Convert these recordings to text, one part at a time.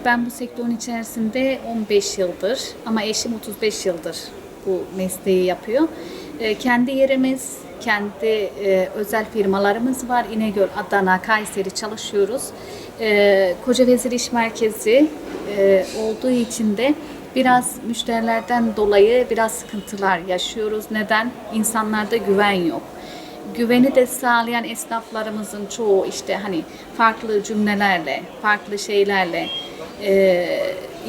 Ben bu sektörün içerisinde 15 yıldır ama eşim 35 yıldır bu mesleği yapıyor. Kendi yerimiz, kendi özel firmalarımız var. İnegöl, Adana, Kayseri çalışıyoruz. Kocavezir İş Merkezi olduğu için de biraz müşterilerden dolayı biraz sıkıntılar yaşıyoruz. Neden? İnsanlarda güven yok. Güveni de sağlayan esnaflarımızın çoğu işte hani farklı cümlelerle, farklı şeylerle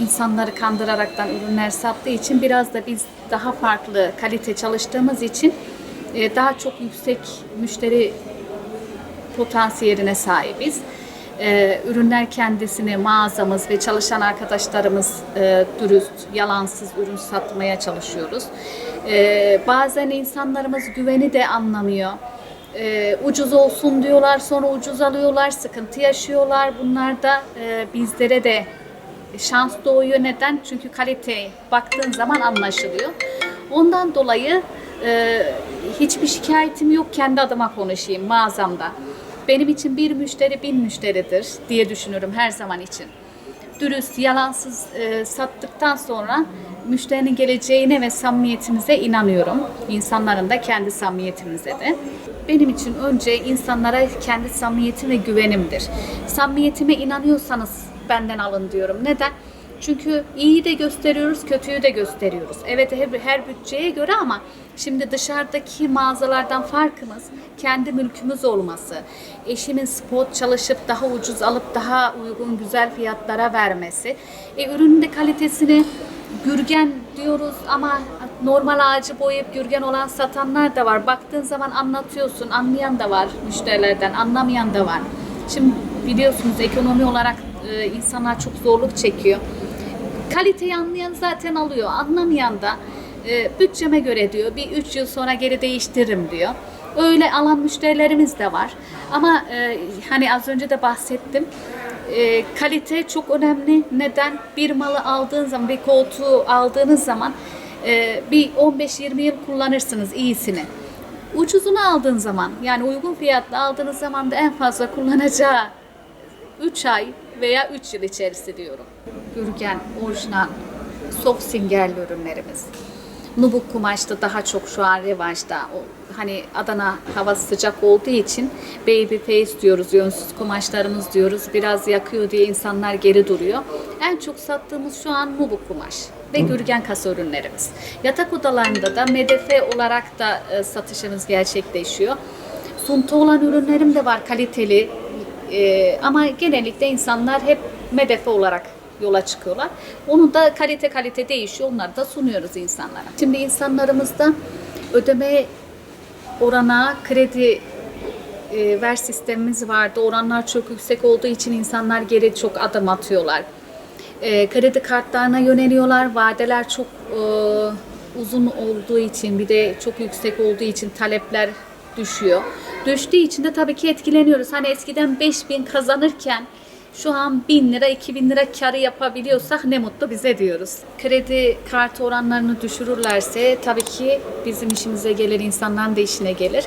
insanları kandıraraktan ürünler sattığı için biraz da biz daha farklı kalite çalıştığımız için daha çok yüksek müşteri potansiyeline sahibiz. Ürünler kendisini mağazamız ve çalışan arkadaşlarımız dürüst, yalansız ürün satmaya çalışıyoruz. Bazen insanlarımız güveni de anlamıyor. Ucuz olsun diyorlar, sonra ucuz alıyorlar, sıkıntı yaşıyorlar. Bunlar da bizlere de şans doğuyor. Neden? Çünkü kaliteye baktığın zaman anlaşılıyor. Ondan dolayı hiçbir şikayetim yok. Kendi adıma konuşayım mağazamda. Benim için bir müşteri 1000 müşteridir diye düşünürüm her zaman için. Dürüst, yalansız sattıktan sonra müşterinin geleceğine ve samimiyetimize inanıyorum. İnsanların da kendi samimiyetimize de. Benim için önce insanlara kendi samimiyetim ve güvenimdir. Samimiyetime inanıyorsanız benden alın diyorum. Neden? Çünkü iyiyi de gösteriyoruz, kötüyü de gösteriyoruz. Evet her bütçeye göre ama şimdi dışarıdaki mağazalardan farkımız kendi mülkümüz olması. Eşimin spot çalışıp daha ucuz alıp daha uygun güzel fiyatlara vermesi. Ürünün de kalitesini gürgen diyoruz ama normal ağacı boyayıp gürgen olan satanlar da var. Baktığın zaman anlatıyorsun, anlayan da var müşterilerden, anlamayan da var. Şimdi biliyorsunuz ekonomi olarak insanlar çok zorluk çekiyor. Kaliteyi anlayan zaten alıyor. Anlamayan da bütçeme göre diyor. Bir 3 yıl sonra geri değiştiririm diyor. Öyle alan müşterilerimiz de var. Ama hani az önce de bahsettim. Kalite çok önemli. Neden? Bir malı aldığın zaman, bir koltuğu aldığınız zaman bir 15-20 yıl kullanırsınız iyisini. Ucuzunu aldığın zaman, yani uygun fiyatla aldığınız zaman da en fazla kullanacağı 3 ay veya 3 yıl içerisi diyorum. Gürgen, orijinal, soft singerli ürünlerimiz. Nubuk kumaşta daha çok şu an revaçta. Hani Adana havası sıcak olduğu için baby face diyoruz, yönsüz kumaşlarımız diyoruz. Biraz yakıyor diye insanlar geri duruyor. En çok sattığımız şu an nubuk kumaş ve gürgen kasa ürünlerimiz. Yatak odalarında da medefe olarak da satışımız gerçekleşiyor. Sunta olan ürünlerim de var, kaliteli. Ama genellikle insanlar hep medefe olarak yola çıkıyorlar. Onun da kalite değişiyor. Onları da sunuyoruz insanlara. Şimdi insanlarımızda ödeme orana kredi ver sistemimiz vardı. Oranlar çok yüksek olduğu için insanlar geri çok adım atıyorlar. Kredi kartlarına yöneliyorlar. Vadeler çok uzun olduğu için, bir de çok yüksek olduğu için talepler düşüyor. Düştüğü için de tabii ki etkileniyoruz. Hani eskiden 5.000 kazanırken şu an 1.000 lira, 2.000 lira karı yapabiliyorsak ne mutlu bize diyoruz. Kredi kartı oranlarını düşürürlerse tabii ki bizim işimize gelir, insanların da işine gelir.